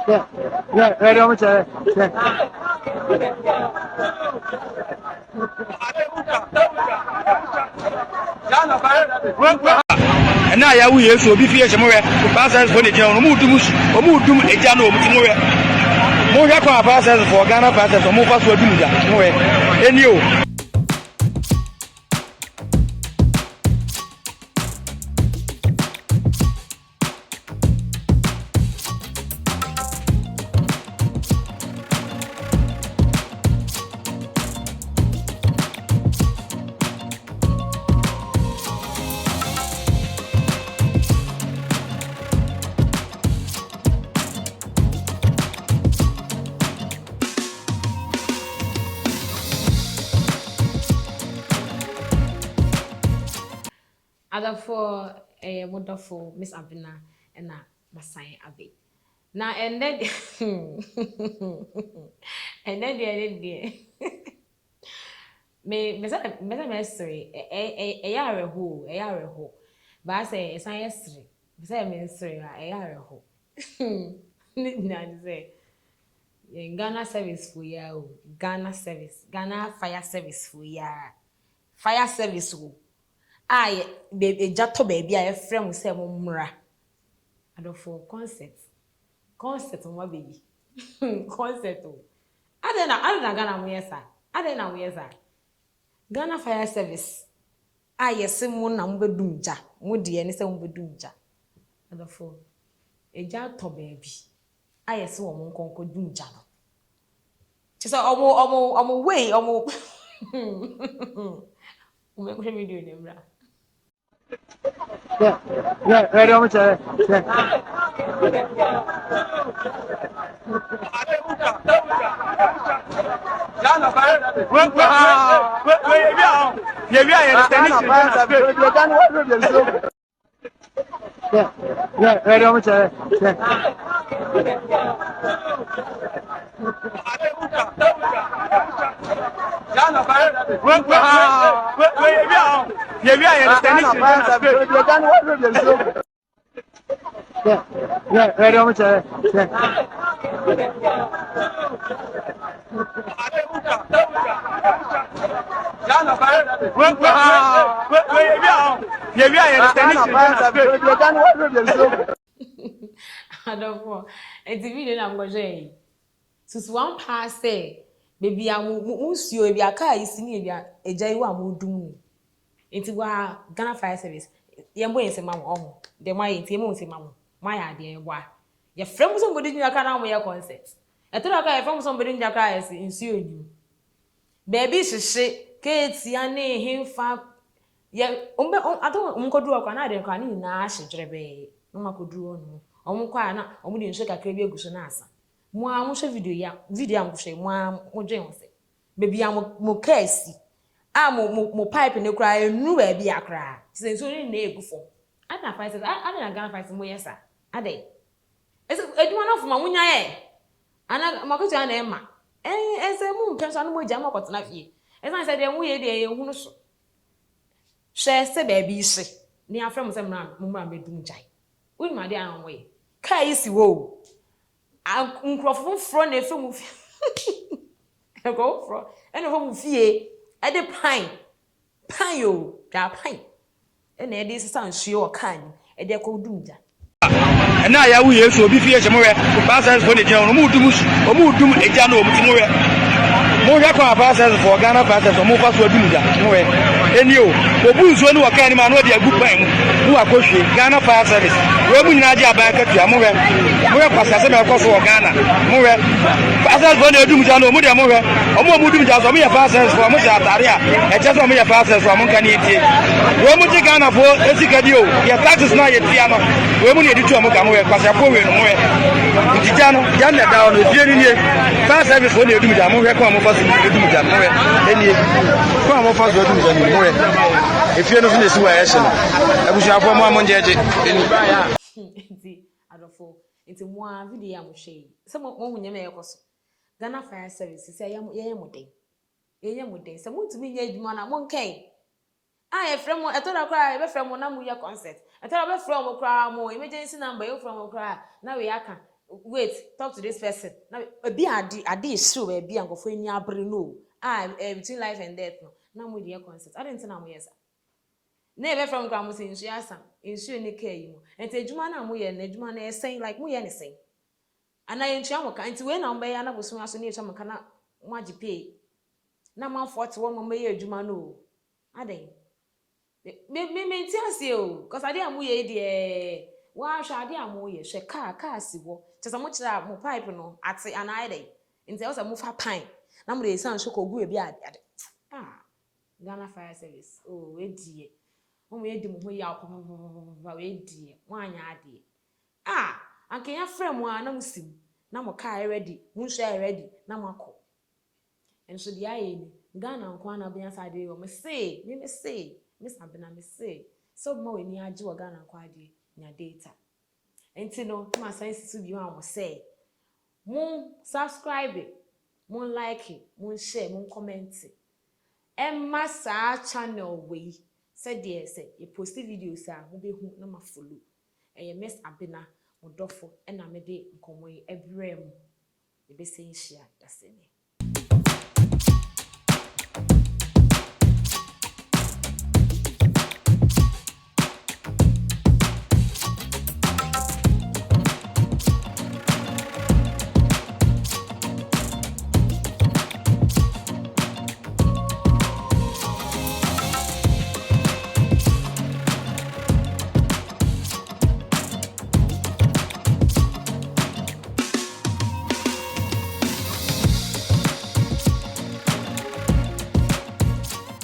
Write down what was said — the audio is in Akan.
Yeah, yeah, ready on the and now I will so be here somewhere. Passes for the general, Mudum, a general, more passes for Ghana passes or more password. And you. Other for a wonderful Miss Abina and Masai Abbey. Now and then and then the me mystery a yare ho but I say it's a history say mystery a yare ho say Ghana service for ya Ghana service Ghana fire service for ya fire service wo I be jato baby I friend say mo mra adofo concept mo baby concept o adena Ghana mo yesa adena mo yesa Ghana fire service yes mo na mo bedum ja mo de ene se mo bedum ja adofo eja to baby yes wo mo nkonko dum ja no ti so omo way omo o me ko video ne mra. Yeah, yeah, ready on the yeah, yeah, ready on the yeah, yeah, ready on the I don't know. It's a video I'm going to say. Since one pass say, baby, I will see you if you car is in a jaiwa will do. Into Ghana Fire Service. Your boy is a mamma. The my intimate say, mamma. My idea, why? Your friend was somebody in your car with your concert. I thought I from somebody in your car is in you. Baby, she say, Kate, Yanni, him fa. Yeah, I don't do a Canadian can na she drebe. No, I could do on. Omukwa na omudi nso kakra bi eguso na asa mo a mo hwe video am hwe mo dwen se bebi am mo case a mo pipe ne kra enu ba bi akra se nso ni na egufo ana fight ana na Ghana fight mo yesa ade ese eduma na fuma munya ye ana makoto ana ema ese mu mpemso no mo gya makoto na fie ese se de mo ye de ye hunu so hwe se ba bi hye ni afra mo se mo ma medum jai we ma de an we kai si wo nkrofo fro na efe mu e go fro e no mu fie e de pan yo ja pan e na e de sisa nsuo o kan e de ko dumja and now I will so be here somewhere. Passes for the general, Mudum, a general, more passes for Ghana passes or more password. And you, who's one who can man, what they are good bang, who are pushing Ghana Fire Service. Where we Nadia back at Yamura, where passes across for Ghana, Mura, passes for the Dumjano, Mudamura, or more Mudumjas, or me a passes for Musataria, and just for me a passes for Munkaniti. Where would you Ghana for Esicadio? Your taxes not yet piano. Where would you do Mukamu, Pasapo, Tijano, Jana down with Jenny, fire service for the Dumjamu, come over to the Dumjamu, any come over to the Dumjamu. If you're not in this way, I wish you have one more judge. Adofo into one video am shey some mo hunya me yekoso Ghana Fire Service say ye muden say mo tumi nya adwuma na mo nkan e frem mo etoda kra be frem mo na mo ye concert etoda be frem mo kra mo emergency number you frem mo kra na we aka wait, talk to this person. Now, a be adi is show a be and go for any no. Between life and death. No, now with your consent. I didn't know yes. Never from Gramus in Shiasam, in Shuni Kay, and say Jumana Muya and Jumana saying like Muya anything. And I in Chamaka, and to when I'm by Anna was soon as near Chamakana, what you pay. Now, man, 41 may Jumano. I think. Me tell you, because I didn't wear the why shall I am she car si wo. Just a much that mo pipe no at say an ide. In the move her pine. Number the son shook or go be at Ghana Fire Service. Oh, we dear. Oh, we do we are we dear. One yard. And can you frame one no sim? Now my car ready, moon share ready, now my call. And so the eye Ghana and Kwana be answered, me say, Miss Abena, me say, so more in your Joe Ghana and Quadi in your data. And to know, my science to be on say, moon subscribe it, moon like it, moon share, moon comment it. And my channel way said, dear, say, you post videos, will be who no follow. And you Miss Abena, or Doffo, and I made it come away every room. You be saying, share, that's it.